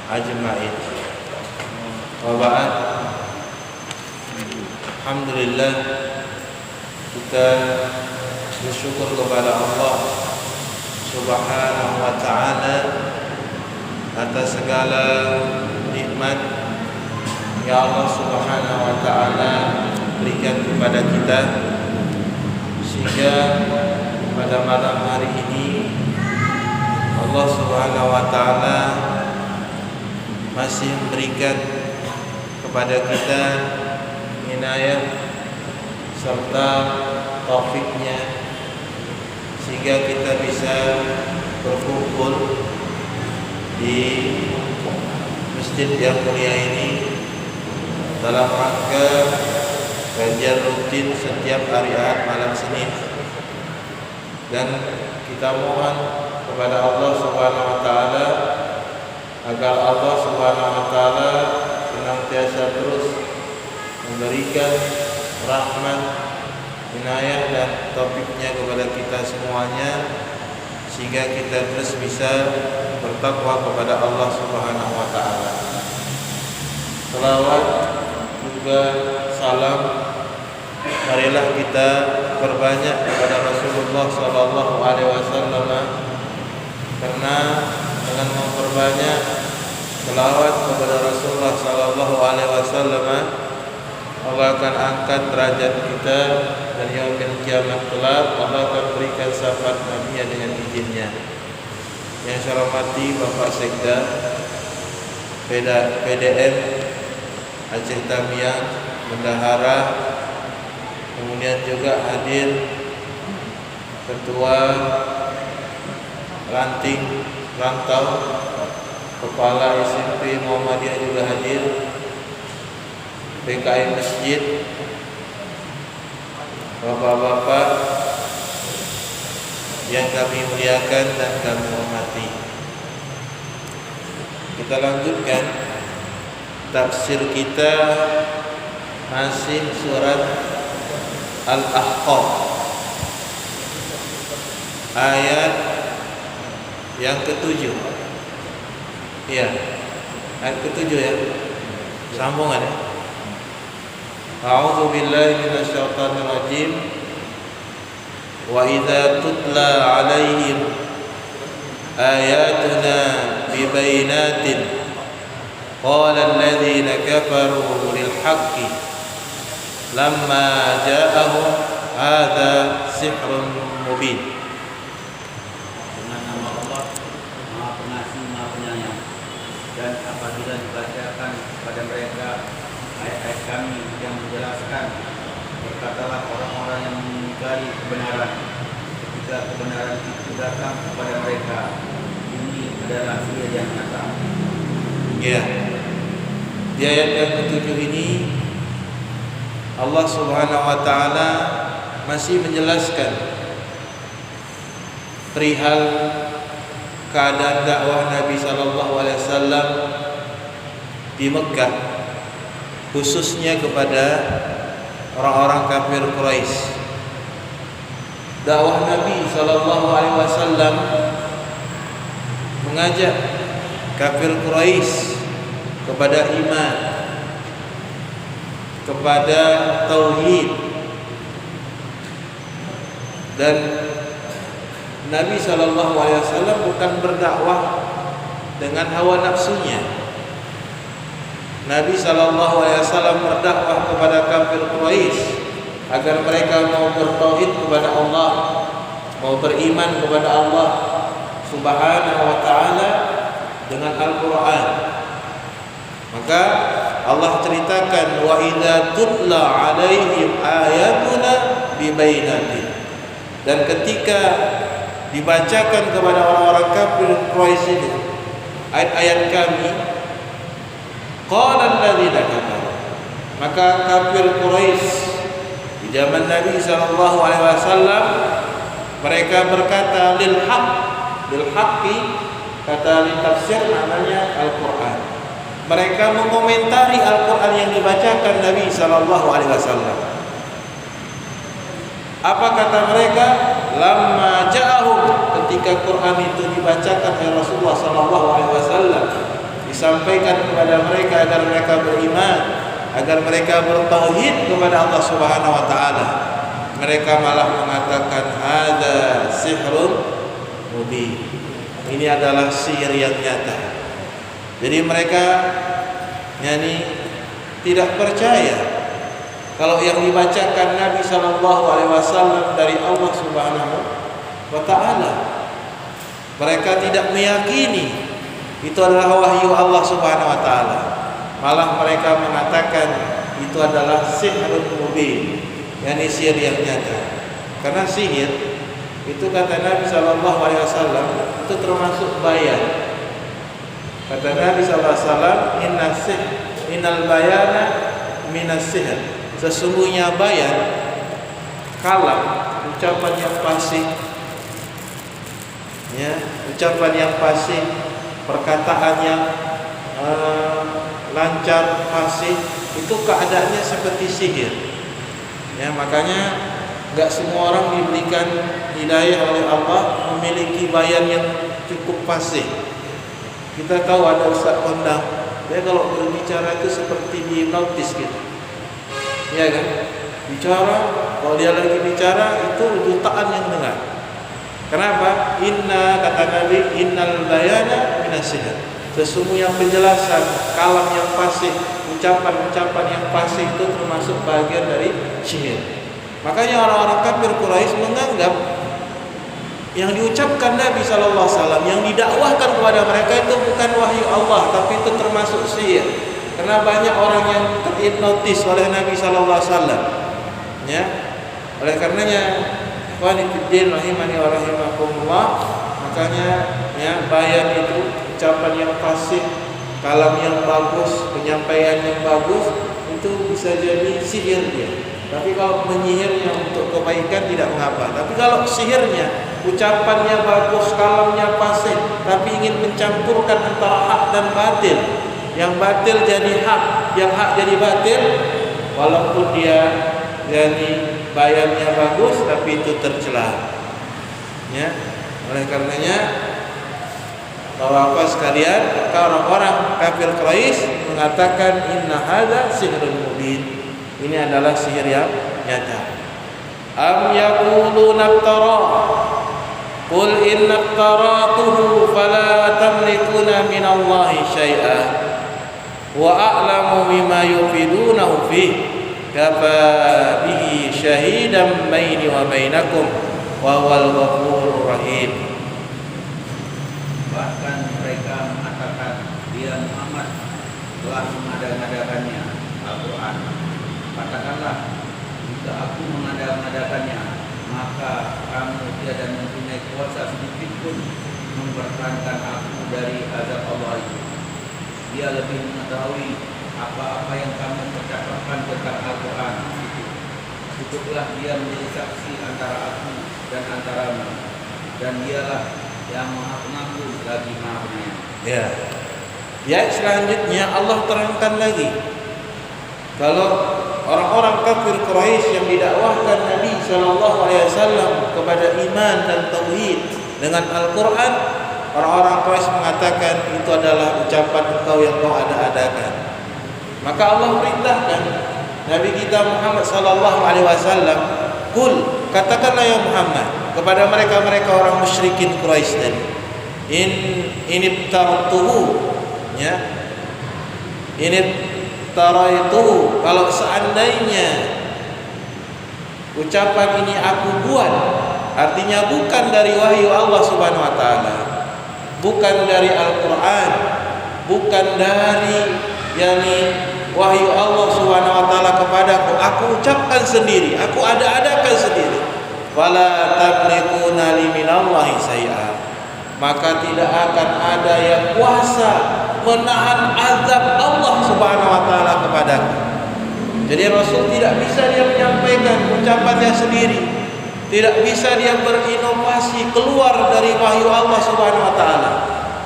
ajma'in. Wa ba'd. Alhamdulillah, kita bersyukur kepada Allah Subhanahu wa ta'ala atas segala nikmat yang Allah Subhanahu wa ta'ala berikan kepada kita, sehingga pada malam hari ini Allah Subhanahu wa ta'ala masih memberikan kepada kita inayah serta taufiknya, sehingga kita bisa berkumpul di masjid yang mulia ini dalam rangka kajian rutin setiap hari Ahad malam Senin. Dan kita mohon kepada Allah Subhanahu wa ta'ala agar Allah Subhanahu wa ta'ala senantiasa terus memberikan rahmat, inayah dan taufiknya kepada kita semuanya, sehingga kita terus bisa bertakwa kepada Allah Subhanahu wa ta'ala. Selawat juga salam marilah kita perbanyak kepada Rasulullah sallallahu alaihi wasallam, karena dengan memperbanyak selawat kepada Rasulullah sallallahu alaihi wasallam, Allah akan angkat derajat kita, dan yaumil kiamat kelak Allah akan berikan syafaat Nabi dengan izinnya. Yang saya hormati Bapak Sekda PDM Aceh Tamiang, Bendahara, kemudian juga hadir Ketua Ranting Rantau, Kepala SMP Muhammadiyah juga hadir, PKI Masjid, Bapak-bapak yang kami muliakan dan kami hormati. Kita lanjutkan tafsir kita, masih surat Al-Ahqaf ayat yang ke-7. Iya, ayat ke-7 ya. Sambungan ya. A'udzu billahi minasyaitonir rajim. Wa idza tutla 'alaihim ayatuna bibayyinatin qala alladziina kafaru lil haqqi lamma ja'ahum hadza sihrun mubin. Dengan nama Allah Maha Pengasih Maha Penyayang. Dan apabila dibacakan kepada mereka ayat-ayat kami yang menjelaskan, berkatalah orang-orang yang mengingkari kebenaran ketika kebenaran itu datang kepada mereka, ini adalah sihir yang nyata. Ya, di ayat yang ke-7 ini Allah Subhanahu wa ta'ala masih menjelaskan perihal keadaan dakwah Nabi sallallahu alaihi wasallam di Mekah, khususnya kepada orang-orang kafir Quraisy. Dakwah Nabi sallallahu alaihi wasallam mengajak kafir Quraisy kepada iman, kepada tauhid, dan Nabi sallallahu alaihi wasallam bukan berdakwah dengan hawa nafsunya. Nabi sallallahu alaihi wasallam berdakwah kepada kafir Quraisy agar mereka mau bertauhid kepada Allah, mau beriman kepada Allah Subhanahu wa ta'ala dengan Al-Qur'an. Maka Allah ceritakan, wa idza tutla 'alaihim ayatuna bibayyinatin, dan ketika dibacakan kepada orang-orang kafir Quraisy itu ayat-ayat kami, qala alladziina kafaru, maka kafir Quraisy di zaman Nabi sallallahu alaihi wasallam mereka berkata lil haqqi, kata li tafsir maknanya Al-Qur'an. Mereka mengomentari Al-Qur'an yang dibacakan Nabi sallallahu alaihi wasallam. Apa kata mereka? Lamma ja'ahum, ketika Quran itu dibacakan oleh Rasulullah sallallahu alaihi wasallam, disampaikan kepada mereka agar mereka beriman, agar mereka bertauhid kepada Allah Subhanahu wa taala, mereka malah mengatakan ada sihrun mubin. Ini adalah sihir yang nyata. Jadi mereka tidak percaya kalau yang dibacakan Nabi sallallahu alaihi wasallam dari Allah Subhanahu wa taala. Mereka tidak meyakini itu adalah wahyu Allah Subhanahu wa taala. Malah mereka mengatakan itu adalah sihrun mubin, sihir yang nyata. Karena sihir itu kata Nabi sallallahu alaihi wasallam itu termasuk bayan. Kata Nabi sallallahu alaihi wasallam, innal bayana minas sihr. Sesungguhnya bayan, kalam, ucapan yang fasih, ucapan yang fasih, perkataan yang lancar, fasih, itu keadaannya seperti sihir. Makanya enggak semua orang diberikan hidayah oleh Allah memiliki bayan yang cukup fasih. Kita tahu ada ustaz kondang, dia kalau berbicara itu seperti dihipnotis gitu. Iya kan? Bicara, kalau dia lagi bicara itu jutaan yang dengar. Kenapa? Kata Nabi, innal bayana minas sihr. Sesungguhnya penjelasan, kalam yang fasih, ucapan-ucapan yang fasih itu termasuk bagian dari sihir. Makanya orang-orang kafir Quraisy menganggap yang diucapkan Nabi sallallahu alaihi wasallam, yang didakwahkan kepada mereka itu bukan wahyu Allah, tapi itu termasuk sihir. Karena banyak orang yang terhipnotis oleh Nabi sallallahu alaihi wasallam. Oleh karenanya, ikhwani fiddin rahimani wa rahimakumullah, makanya bayan itu ucapan yang fasih, kalam yang bagus, penyampaian yang bagus, itu bisa jadi sihir dia. Tapi kalau menyihirnya untuk kebaikan tidak mengapa. Tapi kalau sihirnya, ucapannya bagus, kalamnya fasih, tapi ingin mencampurkan antara hak dan batil, yang batil jadi hak, yang hak jadi batil, walaupun dia bayannya bagus, tapi itu tercela. Oleh karenanya, Bapak-bapak sekalian, orang-orang kafir Quraisy mengatakan inna hadza sihrun mubin. Ini adalah sihir yang nyata. Am yaquluna iftara. Qul inna iftaratuhu fala tamlikuna minallahi syai'a. Wa a'lamu bima yufidunahu fihi. Kafa bihi syahidan baini wa bainakum wa huwal ghafurur rahim. Bahkan mereka mengatakan dia Muhammad telah mengada-ngadakannya Al-Quran. Katakanlah, jika aku mengada-ngadakannya, maka kamu tiada mempunyai kuasa sedikit pun mempertahankan aku dari azab Allah itu. Dia lebih mengetahui apa-apa yang kamu percakapkan tentang Al-Quran itu. Cukuplah dia menjadi saksi antara aku dan antaramu, dan dialah yang Maha Pengampun lagi Maha Penyayang. Selanjutnya Allah terangkan lagi, kalau orang-orang kafir Quraisy yang didakwahkan Nabi sallallahu alaihi wasallam kepada iman dan tauhid dengan Al-Qur'an, orang-orang Quraisy mengatakan itu adalah ucapan engkau yang kau ada-adakan. Maka Allah perintahkan Nabi kita Muhammad sallallahu alaihi wasallam, "Qul," katakanlah ya Muhammad kepada mereka-mereka orang musyrikin Quraisy tadi, inibtartuhu, inibtaraituhu, kalau seandainya ucapan ini aku buat, artinya bukan dari wahyu Allah Subhanahu wa taala, bukan dari Al-Qur'an, bukan dari wahyu Allah Subhanahu wa taala kepadaku, aku ucapkan sendiri, aku ada-adakan sendiri, wala tamlikuna li minallahi syai'a, maka tidak akan ada yang kuasa menahan azab Allah Subhanahu wa taala kepadaku. Jadi Rasul tidak bisa dia menyampaikan ucapannya sendiri, tidak bisa dia berinovasi keluar dari wahyu Allah Subhanahu wa taala.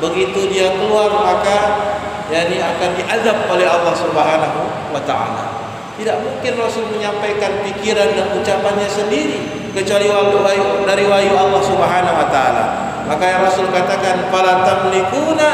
Begitu dia keluar, maka akan diazab oleh Allah Subhanahu wa taala. Tidak mungkin Rasul menyampaikan pikiran dan ucapannya sendiri kecuali dari wahyu Allah Subhanahu wa taala. Maka yang Rasul katakan fala tamlikuna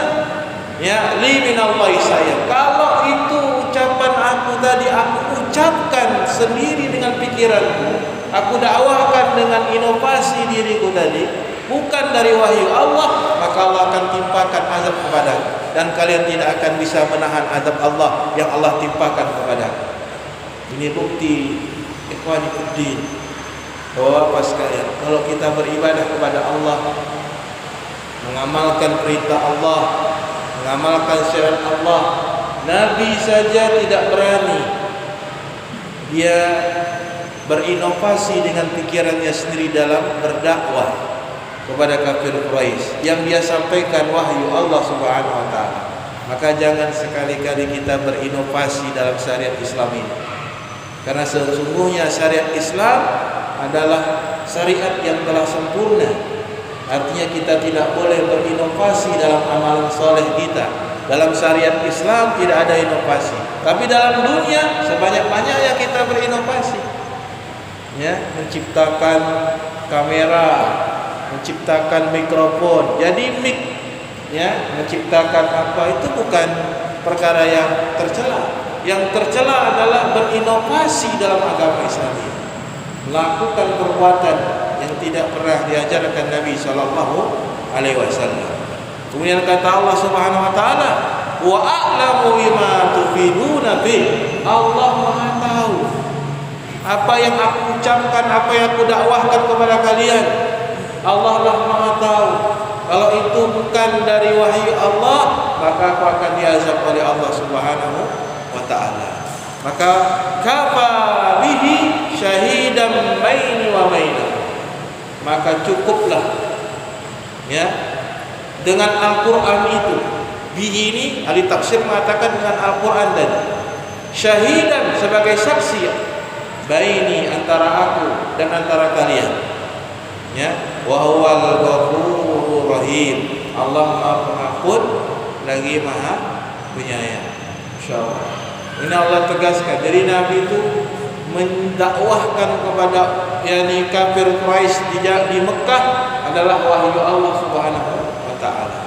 Ya, li minallahi sayang. Kalau itu ucapan aku tadi aku ucapkan sendiri dengan pikiranku, aku dakwahkan dengan inovasi diriku tadi, bukan dari wahyu Allah, maka Allah akan timpakan azab kepadaku dan kalian tidak akan bisa menahan azab Allah yang Allah timpakan kepadaku. Ini bukti ikhwani fiddin bahwa apa sekalian, kalau kita beribadah kepada Allah, mengamalkan perintah Allah, mengamalkan syariat Allah, Nabi saja tidak berani dia berinovasi dengan pikirannya sendiri dalam berdakwah kepada kafir Quraisy yang dia sampaikan wahyu Allah Subhanahu wa taala. Maka jangan sekali-kali kita berinovasi dalam syariat Islam ini. Karena sesungguhnya syariat Islam adalah syariat yang telah sempurna. Artinya kita tidak boleh berinovasi dalam amalan soleh kita. Dalam syariat Islam tidak ada inovasi. Tapi dalam dunia sebanyak-banyaknya kita berinovasi. Ya, menciptakan kamera, menciptakan mikrofon, jadi mic, ya, menciptakan apa itu bukan perkara yang tercela. Yang tercela adalah berinovasi dalam agama Islam ini, melakukan perbuatan yang tidak pernah diajarkan Nabi Sallallahu Alaihi Wasallam. Kemudian kata Allah Subhanahu Wa Taala, wa a'lamu bima tufiduna bih. Allah Maha tahu apa yang aku ucapkan, apa yang aku dakwahkan kepada kalian. Allah lah Maha tahu. Kalau itu bukan dari wahyu Allah, maka aku akan diazab oleh Allah Subhanahu wa taala. Maka kafa bihi syahidan baini wa bainakum. Maka cukuplah ya dengan Al-Qur'an itu. Bihi ini ahli tafsir mengatakan dengan Al-Qur'an tadi. Syahidan sebagai saksi baini antara aku dan antara kalian. Ya, wa huwal ghafurur rahim. Allah Maha Pengampun lagi Maha Penyayang. Insyaallah. Ini Allah tegaskan. Jadi Nabi itu mendakwahkan kepada yakni kafir Quraisy di Mekah adalah wahyu Allah Subhanahu wa taala.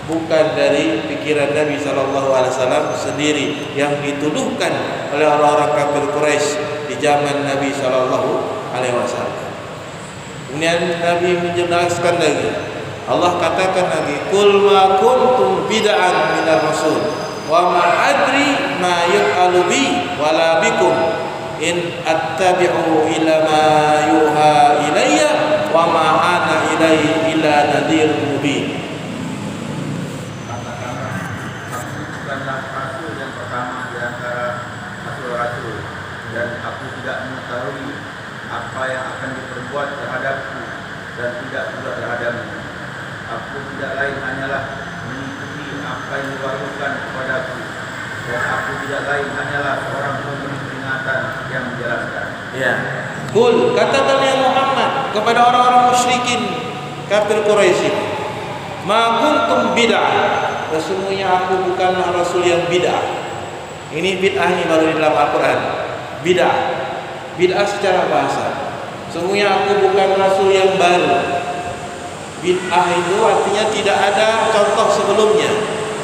Bukan dari pikiran Nabi sallallahu alaihi wasallam sendiri yang dituduhkan oleh orang-orang kafir Quraisy di zaman Nabi sallallahu alaihi wasallam. Kemudian Nabi menjelaskan lagi. Allah katakan lagi, "Qul ma kuntum bid'an minar rasul wa ma adri ma yaf'alu bi wala bikum in attabi'u ila ma yuha ilayya wa ma ana ilaihi illa nadhirun mubin." Katakanlah, aku bukanlah rasul yang pertama di antara rasul-rasul, dan aku tidak mengetahui apa yang akan diperbuat terhadapku dan tidak pula terhadapmu. Aku tidak lain hanyalah mengikuti apa yang diwahyukan kepadaku, dan aku tidak lain hanyalah seorang pemberi peringatan yang menjelaskan. Ya. Qul, katakan ya Muhammad kepada orang-orang musyrikin kafir Quraisy, ma kuntum bid'ah. Sesungguhnya aku bukanlah rasul yang bid'ah. Ini bid'ah ini baru di dalam Al-Qur'an. Bid'ah. Bid'ah secara bahasa. Sesungguhnya aku bukan rasul yang baru. Bid'ah itu artinya tidak ada contoh sebelumnya.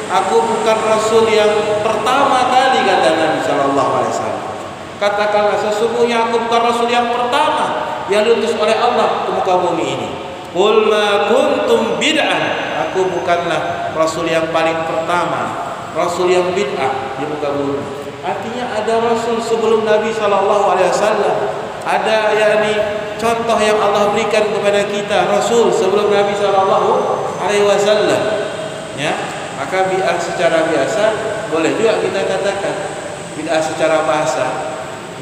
Aku bukan rasul yang pertama kali, kata Nabi sallallahu alaihi wasallam. Katakanlah sesungguhnya aku bukan rasul yang pertama yang diutus oleh Allah ke muka bumi ini. Qul ma kuntum bid'an. Aku bukanlah rasul yang paling pertama, rasul yang bid'ah di muka bumi. Artinya ada rasul sebelum Nabi sallallahu alaihi wasallam. Ada yakni contoh yang Allah berikan kepada kita, rasul sebelum Nabi sallallahu alaihi wasallam. Ya, maka bid'ah secara biasa boleh juga kita katakan. Bid'ah secara bahasa,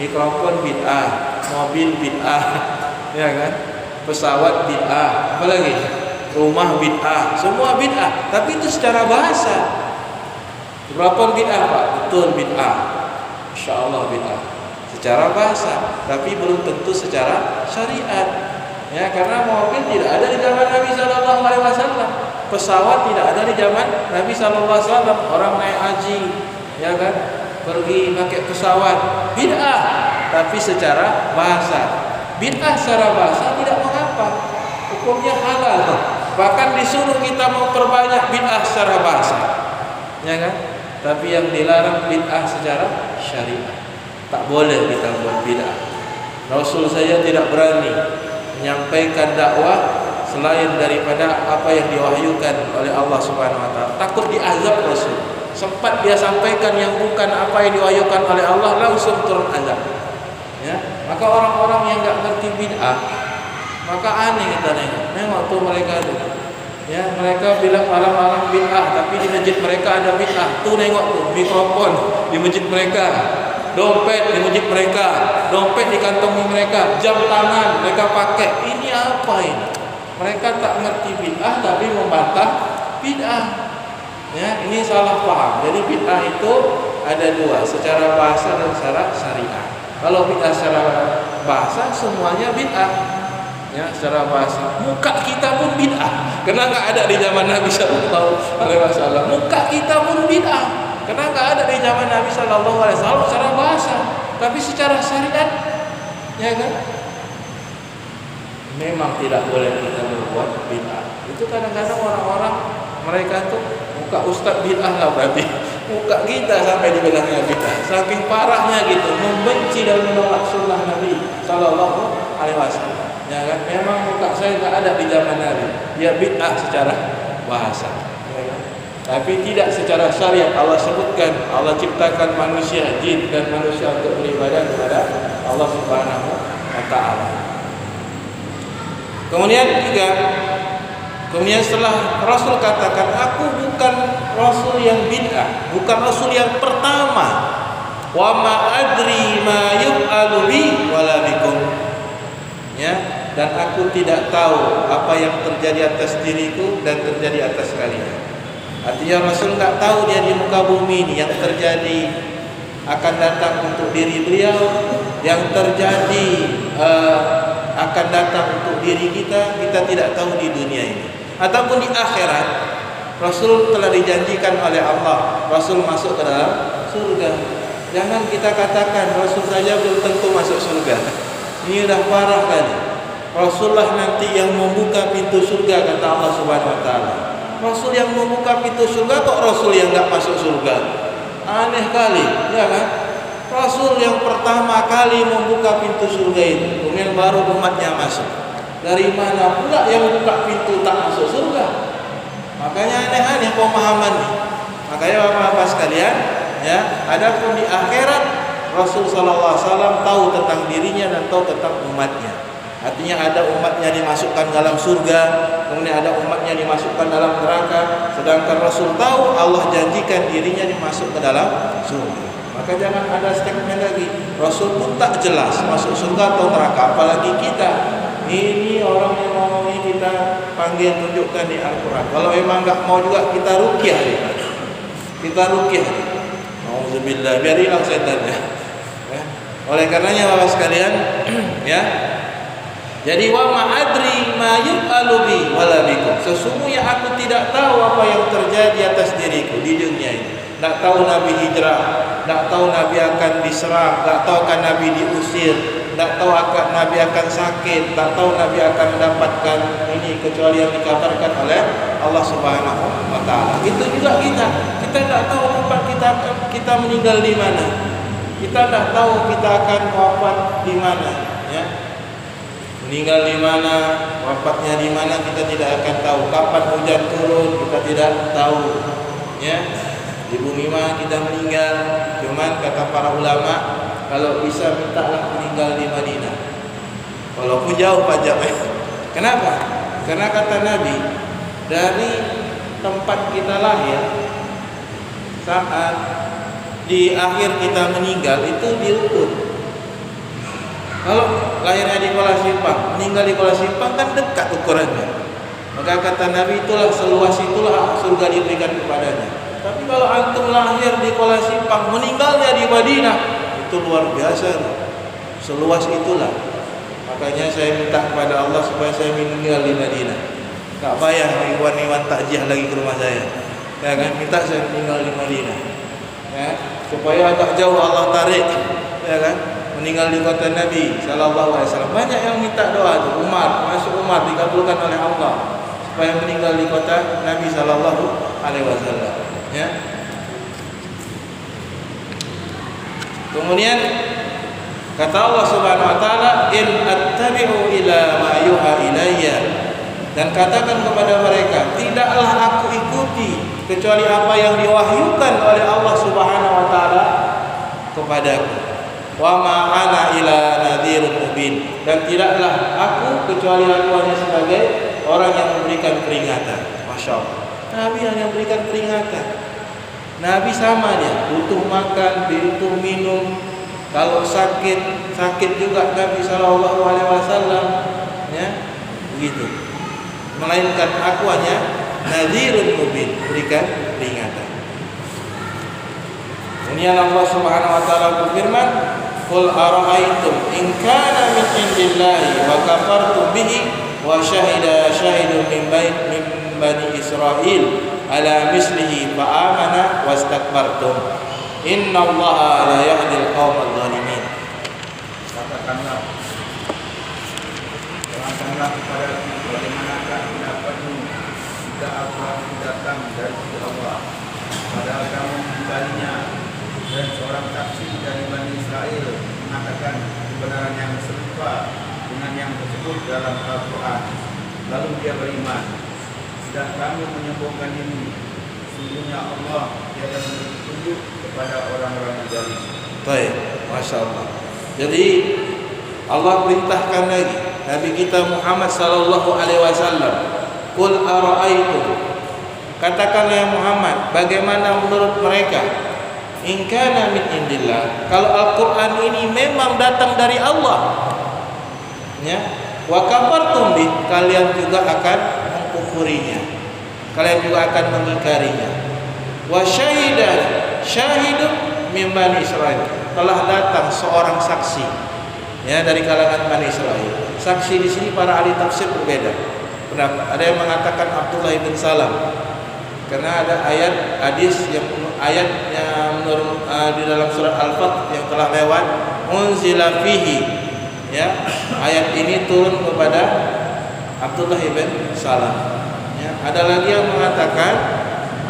mikrofon bid'ah, mobil bid'ah, ya kan? Pesawat bid'ah, apalagi rumah bid'ah, semua bid'ah. Tapi itu secara bahasa. Berapa bid'ah Pak? Betul bid'ah. Insyaallah bid'ah. Secara bahasa, tapi belum tentu secara syariat. Ya, karena mobil tidak ada di zaman Nabi sallallahu alaihi wasallam. Pesawat tidak ada di zaman Nabi sallallahu alaihi wasallam. Orang naik haji, ya kan? Pergi pakai pesawat, bid'ah. Tapi secara bahasa, bid'ah secara bahasa tidak mengapa. Hukumnya halal. Bahkan disuruh kita memperbanyak bid'ah secara bahasa. ya kan? Tapi yang dilarang bid'ah secara syariat. Tak boleh kita buat bid'ah. Rasul saya tidak berani menyampaikan dakwah selain daripada apa yang diwahyukan oleh Allah Subhanahu wa taala. Takut diazab Rasul. Sempat dia sampaikan yang bukan apa yang diwahyukan oleh Allah, langsung turun azab. Ya, maka orang-orang yang enggak ngerti bid'ah, maka aneh kita nengok tuh mereka tuh. Ya, mereka bilang malam-malam bid'ah, tapi di masjid mereka ada bid'ah. Tuh nengok tuh mikrofon di masjid mereka, dompet di masjid mereka, dompet di kantongi mereka, jam tangan mereka pakai. Ini apa ini? Mereka tak ngerti bid'ah tapi membantah bid'ah. Ya, ini salah paham. Jadi bid'ah itu ada dua, secara bahasa dan secara syariat. Kalau bid'ah secara bahasa semuanya bid'ah. Ya, secara bahasa. Muka kita pun bid'ah. Karena enggak ada di zaman Nabi sallallahu alaihi wasallam. Muka kita pun bid'ah. Karena enggak ada di zaman Nabi sallallahu alaihi wasallam secara bahasa. Tapi secara syariat, ya kan? Memang tidak boleh kita berbuat bid'ah. Itu kadang-kadang orang-orang mereka tuh muka ustaz bid'ah lah berarti. Muka kita sampai dibilangnya bid'ah. Saking parahnya gitu, membenci dan menolak sunnah Nabi sallallahu alaihi wasallam. Ya kan? Memang muka saya enggak ada di zaman Nabi. Ya bid'ah secara bahasa. Ya kan? Tapi tidak secara syariat. Allah sebutkan Allah ciptakan manusia, jin dan manusia untuk beribadah kepada Allah Subhanahu wa taala. Kemudian setelah Rasul katakan, aku bukan Rasul yang bid'ah, bukan Rasul yang pertama. Wa ma adri ma yuf'alu bi wala bikum. Ya, dan aku tidak tahu apa yang terjadi atas diriku dan terjadi atas kalian. Artinya Rasul enggak tahu dia di muka bumi ini yang terjadi akan datang untuk diri beliau, yang terjadi akan datang untuk diri kita tidak tahu di dunia ini ataupun di akhirat. Rasul telah dijanjikan oleh Allah Rasul masuk ke dalam surga. Jangan kita katakan Rasul saja belum tentu masuk surga. Ini dah parah kali. Rasulullah nanti yang membuka pintu surga, kata Allah Subhanahu wa taala. Rasul yang membuka pintu surga, kok Rasul yang enggak masuk surga? Aneh kali, ya kan? Rasul yang pertama kali membuka pintu surga itu, kemudian baru umatnya masuk. Dari mana pula yang buka pintu tak masuk surga? Makanya aneh-aneh pemahaman ini. Makanya Bapak-bapak sekalian, ya, adapun di akhirat Rasul sallallahu alaihi wasallam tahu tentang dirinya dan tahu tentang umatnya. Artinya ada umatnya dimasukkan dalam surga, kemudian ada umatnya dimasukkan dalam neraka. Sedangkan Rasul tahu Allah janjikan dirinya dimasuk ke dalam surga. Maka jangan ada statement lagi Rasul pun tak jelas masuk surga atau neraka, apalagi kita. Ini orang yang ngomong ini kita panggil tunjukkan di Al-Quran. Kalau memang enggak mau juga kita ruqyah. Kita ruqyah. Auzubillah, biar hilang setannya. Ya. Oleh karenanya Bapak sekalian, ya. Jadi wa ma adri ma yuf'alu bi wala bikum. Sesungguhnya aku tidak tahu apa yang terjadi atas diriku di dunia ini. Tak tahu Nabi hijrah, tak tahu Nabi akan diserang, tak tahu akan Nabi diusir, tak tahu akan Nabi akan sakit, tak tahu Nabi akan mendapatkan ini kecuali yang dikabarkan oleh Allah Subhanahu wa taala. Itu juga kita tak tahu tempat kita meninggal di mana. Kita tak tahu kita akan wafat di mana, ya. Meninggal di mana, wafatnya di mana kita tidak akan tahu. Kapan hujan turun kita tidak tahu, ya. Di bumi mana kita meninggal. Cuman kata para ulama, kalau bisa mintalah meninggal di Madinah. Walaupun jauh pajaknya. Kenapa? Karena kata Nabi, dari tempat kita lahir saat di akhir kita meninggal itu diukur. Kalau lahirnya di Kuala Simpang, meninggal di Kuala Simpang kan dekat ukurannya. Maka kata Nabi, itulah seluas itulah surga diberikan kepadanya. Tapi kalau antum lahir di Kuala Simpang, meninggalnya di Madinah, itu luar biasa. Seluas itulah. Makanya saya minta kepada Allah supaya saya meninggal di Madinah. Tak payah iwan-iwan takziah lagi ke rumah saya. Ya kan, minta saya meninggal di Madinah. Ya, supaya agak jauh Allah tarik, ya kan? Meninggal di kota Nabi sallallahu alaihi wasallam. Banyak yang minta doa tu. Umar dikabulkan oleh Allah supaya meninggal di kota Nabi sallallahu alaihi wasallam. Ya. Kemudian kata Allah Subhanahu wa taala, in attabi'u ila ma yuha ilayya, dan katakan kepada mereka, tidaklah aku ikuti kecuali apa yang diwahyukan oleh Allah Subhanahu wa taala kepadaku. Wa ma ana ila nadhirun mubin, dan tidaklah aku kecuali aku hanya sebagai orang yang memberikan peringatan. Masya Allah, Nabi hanya memberikan peringatan. Nabi sama dia, butuh makan, butuh minum. Kalau sakit juga Nabi Shallallahu Alaihi Wasallam, ya begitu. Melainkan aku hanya nadhirun mubin, berikan peringatan. Kemudian Allah Subhanahu Wa Taala berfirman, Qul ara'aytum in kana min indillahi wa kafartum bihi wa syahida syahidun min bani Israil ala mislihi fa amana wastakbartum innallaha la yahdil qaumadh dhalimin. Katakanlah, terangkanlah kepadaku bagaimanakah pendapatmu jika Al-Quran datang dari sisi Allah, padahal kamu membalinya, dan seorang saksi dari Bani Israel mengatakan kebenaran yang serupa dengan yang tersebut dalam Al-Quran, lalu dia beriman, sedang kamu menyombongkan ini. Sungguhnya Allah tiada memberi petunjuk kepada orang-orang yang zalim. Baik, masya Allah. Jadi Allah perintahkan lagi Nabi kita Muhammad sallallahu alaihi wasallam, Qul ara'aytum, katakanlah ya Muhammad, bagaimana menurut mereka, in kana min indillah, kalau Al-Qur'an ini memang datang dari Allah, ya, wa kafartum bih, kalian juga akan mengkufurinya, kalian juga akan mengingkarinya. Wa syahidun min bani Israil, telah datang seorang saksi, ya, dari kalangan Bani Israil. Saksi di sini para ahli tafsir berbeda. Ada yang mengatakan Abdullah bin Salam, karena ada hadis yang menurut di dalam surat Al-Fath yang telah lewat, unzila fihi, ya, ayat ini turun kepada Abdullah bin Salam. Ya, ada lagi yang mengatakan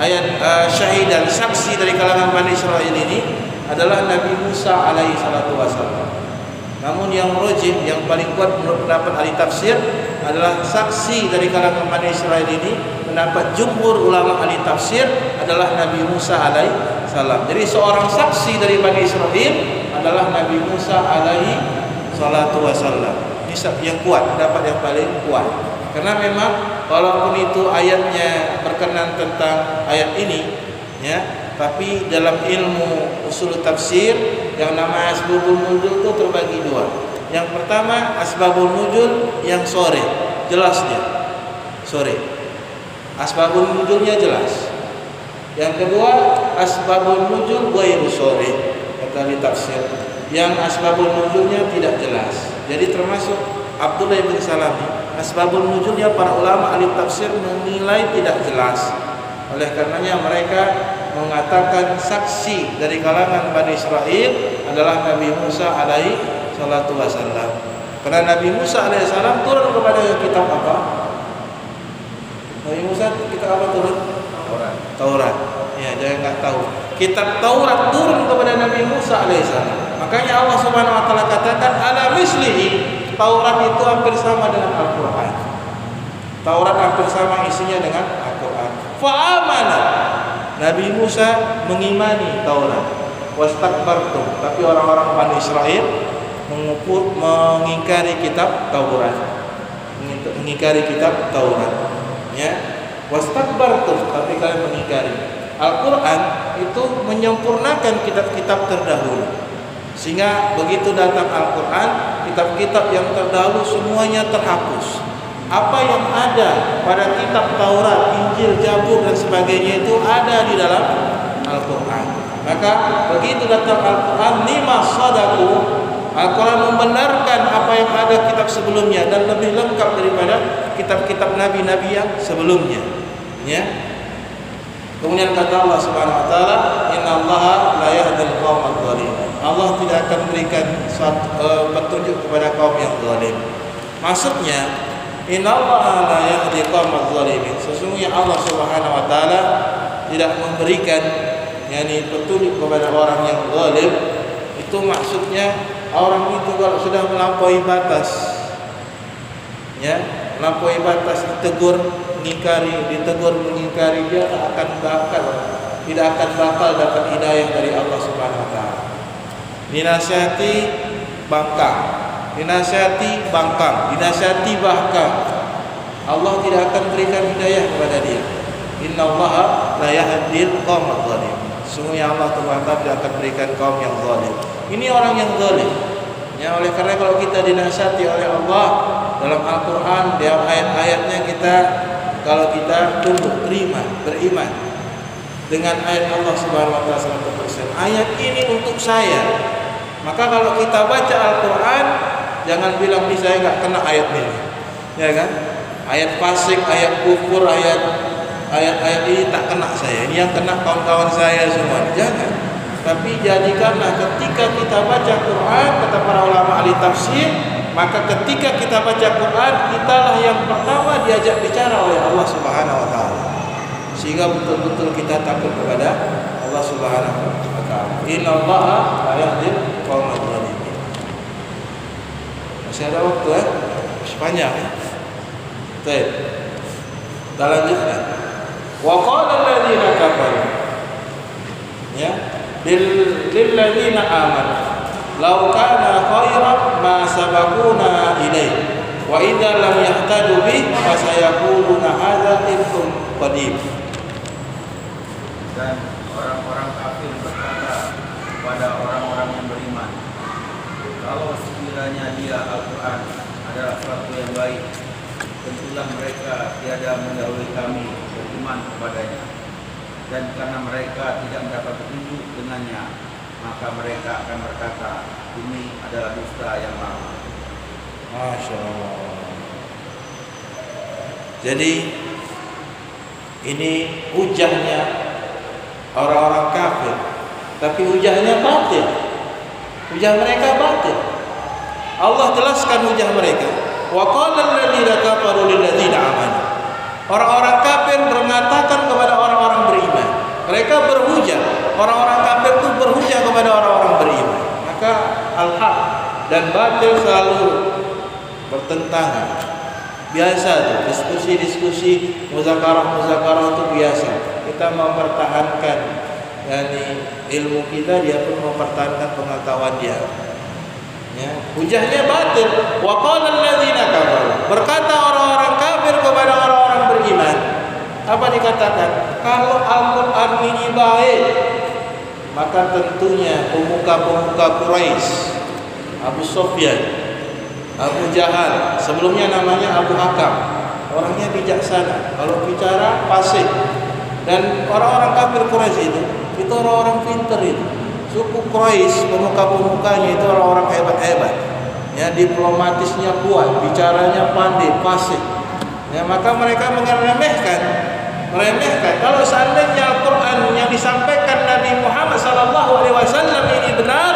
ayat syahid dan saksi dari kalangan Bani Israil ini adalah Nabi Musa alaihi salatu wasallam. Namun yang rajih, yang paling kuat menurut pendapat ahli tafsir adalah saksi dari kalangan Bani Israil ini, pendapat jumhur ulama ahli tafsir adalah Nabi Musa alaihi salam. Jadi seorang saksi dari Bani Israil adalah Nabi Musa alaihi salatu wasallam. Ini yang kuat, pendapat yang paling kuat. Karena memang walaupun itu ayatnya berkenan tentang ayat ini, ya, tapi dalam ilmu usul tafsir yang namanya asbabul nuzul itu terbagi dua. Yang pertama asbabul nuzul yang sore, jelas dia sore, asbabul nuzulnya jelas. Yang kedua asbabul nuzul ghairu sore, kata ahli tafsir, yang asbabul nuzulnya tidak jelas. Jadi termasuk Abdullah bin Salam, asbabul nuzulnya para ulama ahli tafsir menilai tidak jelas. Oleh karenanya mereka mengatakan saksi dari kalangan Bani Israil adalah Nabi Musa alaihi salatu wasallam. Karena Nabi Musa alaihi salam turun kepada kitab apa? Nabi Musa kitab apa turun? Taurat. Ya, jangan enggak tahu. Kitab Taurat turun kepada Nabi Musa alaihi salam. Makanya Allah Subhanahu wa taala katakan ala mislihi, Taurat itu hampir sama dengan Al-Qur'an. Taurat hampir sama isinya dengan Al-Qur'an. Fa amana, Nabi Musa mengimani Taurat. Wastakbartum, tapi orang-orang Bani Israil mengingkari kitab Taurat. Mengingkari kitab Taurat. Ya. Wastakbartum, tapi kalian mengingkari. Al-Qur'an itu menyempurnakan kitab-kitab terdahulu. Sehingga begitu datang Al-Quran, kitab-kitab yang terdahulu semuanya terhapus. Apa yang ada pada kitab Taurat, Injil, Zabur dan sebagainya itu ada di dalam Al-Quran. Maka begitu datang Al-Quran, lima sadaku, Al-Quran membenarkan apa yang ada kitab sebelumnya dan lebih lengkap daripada kitab-kitab nabi-nabi yang sebelumnya. Ya. Kemudian kata Allah Subhanahu wa taala, innallaha la yahdil qaumadh dhalimin. Allah tidak akan memberikan suatu petunjuk kepada kaum yang zalim. Maksudnya, innallaha la yahdil qaumadh dhalimin. Sesungguhnya Allah Subhanahu wa taala tidak memberikan petunjuk kepada orang yang zalim Itu maksudnya orang itu kalau sudah melampaui batas, ya, melampaui batas, ditegur mengingkari, dia tidak akan bakal dapat hidayah dari Allah Subhanahu wa taala. Dinasihati bangkang, dinasihati bangkang, Allah tidak akan berikan hidayah kepada dia. Innallaha la yahdil qaumadh zalim. Sungguhnya Allah tidak akan berikan kaum yang zalim. Ini orang yang zalim. Ya, oleh karena kalau kita dinasihati oleh Allah dalam Al-Qur'an, dalam ayat-ayatnya kalau kita tunduk, terima, beriman dengan ayat Allah Subhanahu wa taala 100%. Ayat ini untuk saya. Maka kalau kita baca Al-Qur'an, jangan bilang nih saya enggak kena ayat ini. Ya kan? Ayat fasik, ayat kufur, ayat ini tak kena saya. Ini yang kena kawan-kawan saya semua. Jangan. Tapi jadikanlah ketika kita baca Quran, kata para ulama ahli tafsir, maka ketika kita baca Quran, kitalah yang pertama diajak bicara oleh Allah Subhanahu wa taala. Sehingga betul-betul kita takut kepada Allah Subhanahu wa taala. Innallaha la yahdil qaumadh zalimin. Masih ada waktu ya? Sepanjang ya. Baik. Kita lanjutkan. Wa qala alladziina kafaru, ya, lil ladzina amanu law kana khairan ma sabaquna ilaihi wa idza lam yahtadu bih fa sayaquluna hadza ifkun qadim. Dan orang-orang kafir berkata kepada orang-orang yang beriman, kalau sekiranya dia Al-Quran adalah sesuatu yang baik, tentulah mereka tiada mendahului kami beriman kepadanya. Dan karena mereka tidak mendapat petunjuk dengannya, maka mereka akan berkata, ini adalah dusta yang lama. Masya Allah. Jadi ini hujahnya orang-orang kafir, tapi hujahnya batil. Hujah mereka batil. Allah jelaskan hujah mereka. Wa qala alladziina kafaru lil ladziina aamanu. Orang-orang kafir mengatakan kepada orang-orang beriman. Mereka berhujah. Orang-orang kafir itu berhujah kepada orang-orang beriman. Maka al-haq dan batil selalu bertentangan. Biasa tuh, diskusi-diskusi, muzakarah itu biasa. Kita mempertahankan ilmu kita, dia pun mempertahankan pengetahuan dia. Ya, hujahnya batil. Wa qala alladziina kafaru. Berkata orang-orang kafir kepada orang-orang beriman. Apa dikatakan? Kalau Al-Qur'an ini baik, maka tentunya pemuka-pemuka Quraisy, Abu Sufyan, Abu Jahal, sebelumnya namanya Abu Hakam, orangnya bijaksana, kalau bicara fasih. Dan orang-orang kafir Quraisy itu orang-orang pintar itu. Suku Quraisy, pemuka-pemukanya itu orang-orang hebat-hebat. Ya, diplomatisnya kuat, bicaranya pandai, fasih. Ya, maka mereka meremehkan. Kalau seandainya Al-Quran yang disampaikan Nabi Muhammad SAW ini benar,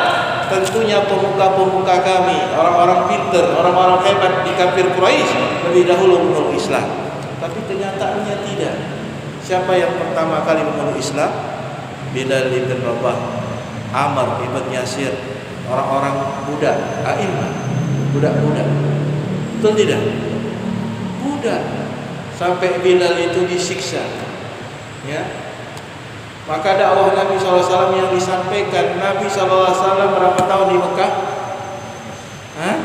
tentunya pemuka-pemuka kami, orang-orang pintar, orang-orang hebat di kafir Quraisy lebih dahulu memeluk Islam. Tapi kenyataannya tidak. Siapa yang pertama kali memeluk Islam? Bilal bin Rabah, Ammar ibn Yasir, orang-orang budak, a'immah, budak-budak. Betul tidak? Budak. Sampai Bilal itu disiksa. Ya. Maka dakwah Nabi SAW yang disampaikan, Nabi SAW berapa tahun di Mekah? 10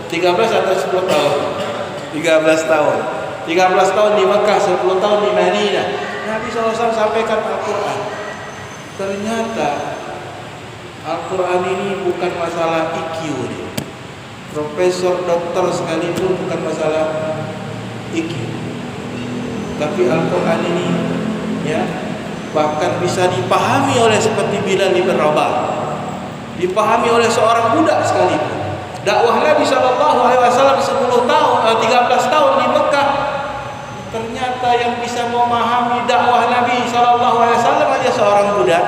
13 atau 10 tahun? 13 tahun. 13 tahun di Mekah, 10 tahun di Madinah. Nabi SAW sampaikan Al-Quran. Ternyata Al-Quran ini bukan masalah IQ. Profesor, dokter sekalipun bukan masalah IQ. Tapi Al-Quran ini, ya, bahkan bisa dipahami oleh seperti Bilal bin Rabah, dipahami oleh seorang budak sekalipun. Dakwah Nabi SAW 13 tahun di Mekah. Ternyata yang bisa memahami dakwah Nabi SAW hanya seorang budak.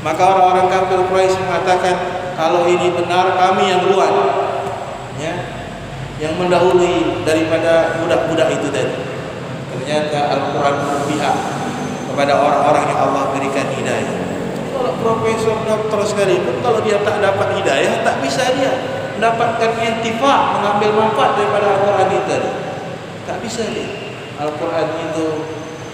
Maka orang-orang kafir Quraisy mengatakan, kalau ini benar, kami yang duluan, ya, yang mendahului daripada budak-budak itu tadi. Ternyata Al-Quran berpihak kepada orang-orang yang Allah berikan hidayah. Kalau profesor, doktor sekalipun, kalau dia tak dapat hidayah, tak bisa dia mendapatkan intifa, mengambil manfaat daripada Al-Quran itu. Tak bisa dia. Al-Quran itu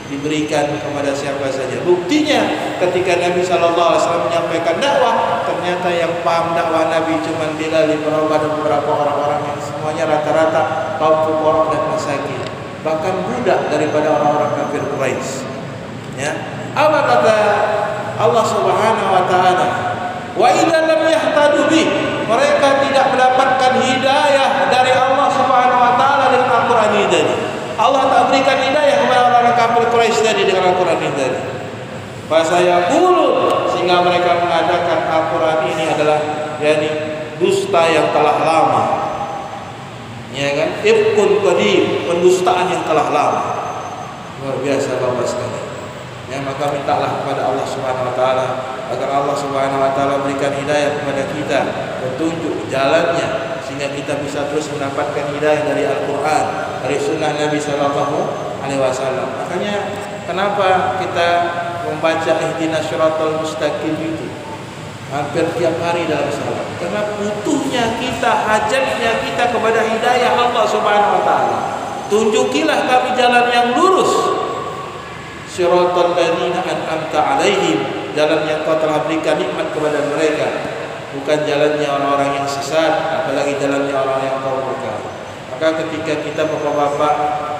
diberikan kepada siapa saja. Buktinya ketika Nabi SAW menyampaikan dakwah, ternyata yang paham dakwah Nabi cuma Bilal bin Rabah dan beberapa orang-orang yang semuanya rata-rata kaum fuqara dan masakin, bahkan budak daripada orang-orang kafir Quraisy. Ya, apa kata Allah Subhanahu wa taala? Wa idza lam yahtadu bi, mereka tidak mendapatkan hidayah dari Allah Subhanahu wa taala dengan Al-Qur'an ini. Allah tak berikan hidayah kepada orang-orang kafir Quraisy tadi dengan Al-Qur'an ini tadi. Fasayaqulu, sehingga mereka mengatakan Al-Qur'an ini adalah yakni dusta yang telah lama. Ya kan? Ifkun qadim, pendustaan yang telah lama. Luar biasa Bapak sekalian. Ya, maka mintalah kepada Allah Subhanahu wa taala agar Allah Subhanahu wa taala berikan hidayah kepada kita, petunjuk jalannya, sehingga kita bisa terus mendapatkan hidayah dari Al-Qur'an, dari sunnah Nabi sallallahu alaihi wasallam. Makanya kenapa kita membaca ihdinas siratal mustaqim itu hampir tiap hari dalam salat? Karena butuhnya kita, hajatnya kita kepada hidayah Allah Subhanahu wa taala. Tunjukilah kami jalan yang lurus. Siratal ladzina an'amta 'alaihim, jalan yang Kau telah berikan nikmat kepada mereka, bukan jalannya orang-orang yang sesat, apalagi jalannya orang yang Kau murka. Maka ketika kita bapak-bapak,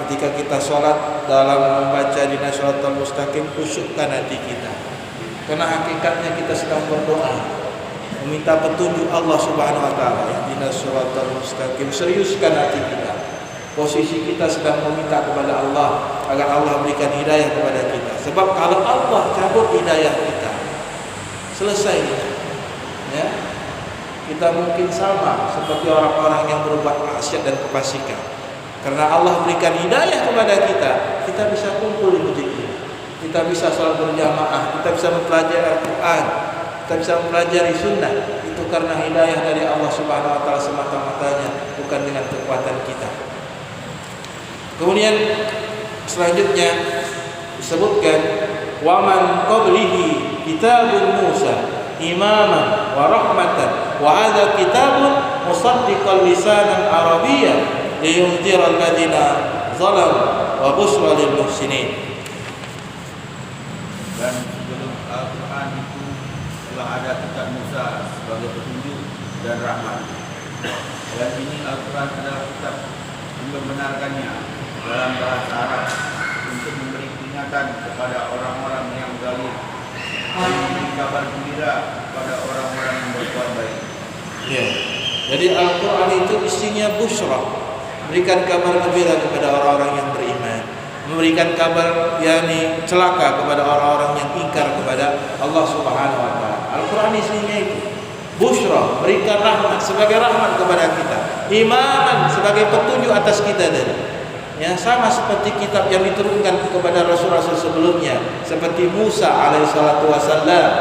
ketika kita sholat dalam membaca ihdinas siratal mustaqim, khusyukkan hati kita, karena hakikatnya kita sedang berdoa meminta petunjuk Allah Subhanahu wa taala. Ihdinas siratal mustaqim, seriuskan hati kita. Posisi kita sedang meminta kepada Allah agar Allah berikan hidayah kepada kita. Sebab kalau Allah cabut hidayah kita, selesai. Ya, kita mungkin sama seperti orang-orang yang berbuat maksiat dan kefasikan. Karena Allah berikan hidayah kepada kita, kita bisa kumpul di masjid ini, kita bisa sholat berjamaah, kita bisa mempelajari Al-Quran, kita bisa mempelajari sunnah. Itu karena hidayah dari Allah Subhanahu wa taala semata-matanya, bukan dengan kekuatan kita. Kemudian selanjutnya disebutkan waman qablihi kitabun Musa imaman wa rahmatan wa hadza kitabun musaddiqan lisanan arabiyyan liyunzira alladziina zalamu wa busyra lil muhsinin. Dan sebelum Al-Quran itu telah ada kitab Musa sebagai petunjuk dan rahmat. Dan ini Al-Quran adalah kitab yang membenarkannya dalam bahasa Arab untuk memberi peringatan kepada orang-orang yang zalim dan memberi kabar gembira kepada orang-orang yang berbuat baik. Ya. Jadi Al-Quran itu isinya busyra, memberikan kabar gembira kepada orang-orang yang beriman, memberikan kabar yakni celaka kepada orang-orang yang ingkar kepada Allah Subhanahu wa taala. Al-Quran isinya itu busyra, berikan rahmat sebagai rahmat kepada kita, imaman sebagai petunjuk atas kita tadi. Ya, sama seperti kitab yang diturunkan kepada rasul-rasul sebelumnya, seperti Musa alaihissalatu wassalam.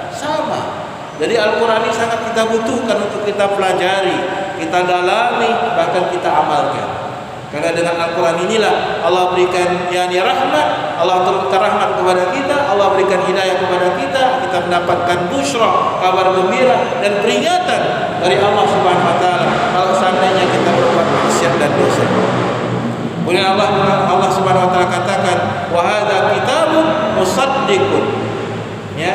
Sama. Jadi Al-Quran ini sangat kita butuhkan untuk kita pelajari, kita dalami, bahkan kita amalkan. Karena dengan Al-Quran inilah Allah berikan yakni rahmat, Allah turunkan rahmat kepada kita, Allah berikan hidayah kepada kita, kita mendapatkan busyra, kabar gembira dan peringatan dari Allah Subhanahu wa taala kalau seandainya kita berbuat maksiat dan dosa. Kemudian Allah Subhanahu wa taala katakan wa hadza kitabun musaddiqun, ya,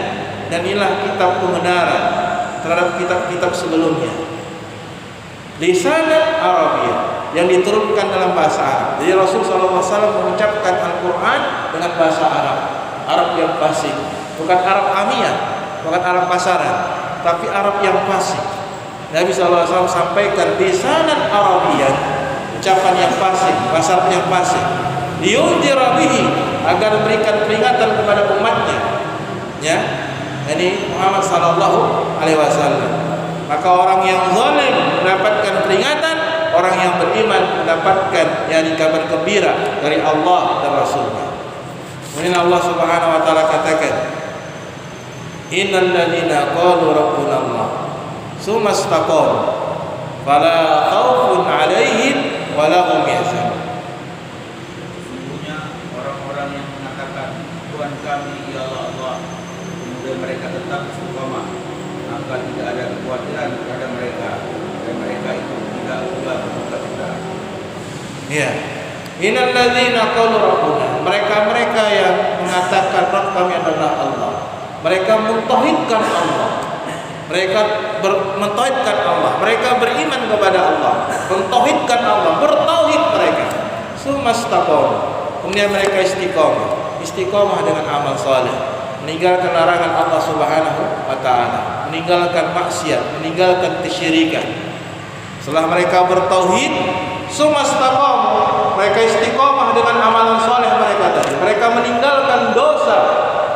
dan inilah kitab pembenaran terhadap kitab-kitab sebelumnya, lisanan Arabiyyah, yang diturunkan dalam bahasa Arab. Jadi Rasul sallallahu alaihi wasallam mengucapkan Al-Qur'an dengan bahasa Arab, Arab yang fasih, bukan Arab amiyah, bukan Arab pasaran, tapi Arab yang fasih. Nabi sallallahu alaihi wasallam sampaikan lisanan Arabiyyah, ucapan yang fasih, bahasa Arab yang fasih, liyunzira bihi, agar memberikan peringatan kepada umatnya, ya, ini Muhammad sallallahu alaihi wasallam. Maka orang yang zalim mendapatkan peringatan, orang yang beriman mendapatkan yakni kabar gembira dari Allah dan Rasulnya. Kemudian Allah Subhanahu wa taala katakan, innal ladzina qalu rabbuna Allah tsumma istaqamu fala khaufun 'alaihim wala hum yahzanun. Sesungguhnya orang-orang yang mengatakan Tuhan kami Ya. Innal ladzina qalu rabbuna, mereka-mereka yang mengatakan Rabb kami adalah Allah. Mereka mentauhidkan Allah. Mereka mentauhidkan Allah. Mereka beriman kepada Allah, mentauhidkan Allah, bertauhid mereka. Sumastaqam. Kemudian mereka istiqomah. Istiqomah dengan amal saleh, meninggalkan larangan Allah Subhanahu wa taala, meninggalkan maksiat, meninggalkan kesyirikan. Setelah mereka bertauhid, sumastaqam, mereka istiqomah dengan amalan saleh mereka tadi. Mereka meninggalkan dosa,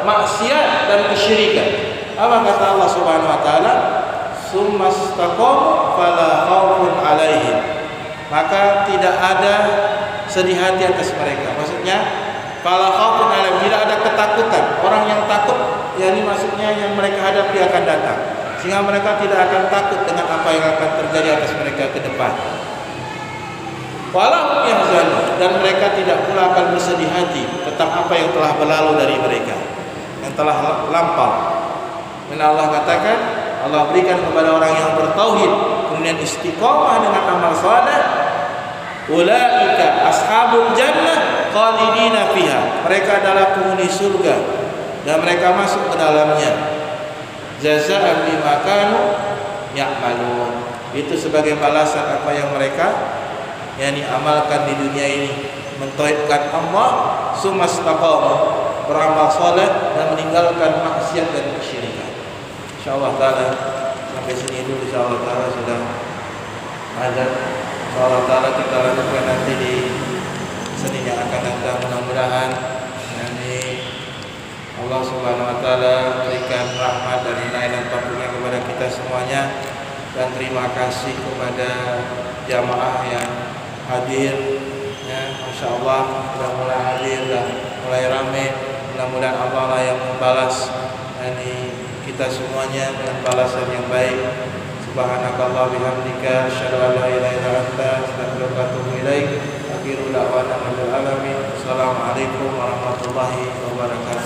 maksiat dan kesyirikan. Apa kata Allah Subhanahu wa taala? Sumastaqam fala khaufun alaihim. Maka tidak ada sedih hati atas mereka. Maksudnya fala khaufun alaihim, tidak ada ketakutan. Orang yang takut, yakni maksudnya yang mereka hadapi akan datang. Sehingga mereka tidak akan takut dengan apa yang akan terjadi atas mereka ke depan. Walau yahzanun, dan mereka tidak pula akan bersedih hati tentang apa yang telah berlalu dari mereka, yang telah lampau. Dan Allah katakan, Allah berikan kepada orang yang bertauhid kemudian istiqomah dengan amal saleh, ulaika ashabul jannah khalidina fiha. Mereka adalah penghuni surga dan mereka masuk ke dalamnya. Jazaa'an bima kanu ya'malun. Itu sebagai balasan apa yang mereka amalkan di dunia ini, mentauhidkan Allah, sumastaqamu, beramal saleh dan meninggalkan maksiat dan kesyirikan. Insyaallah taala sampai sini dulu, insyaallah taala sudah azan. Insyaallah taala kita lanjutkan nanti di Senin yang akan datang. Mudah-mudahan nanti Allah Subhanahu wa taala berikan rahmat dan inayah dan taufik kepada kita semuanya. Dan terima kasih kepada jamaah yang hadir, ya, Masya Allah, sudah mulai hadir dan mulai ramai. Mudah-mudahan Allah lah yang membalas kita semuanya dengan balasan yang baik. Subhanakallah bihamdika asyhadu an la ilaha illa anta astaghfiruka wa atubu ilaik. Akhiru da'wana rabbil alamin. Assalamualaikum warahmatullahi wabarakatuh.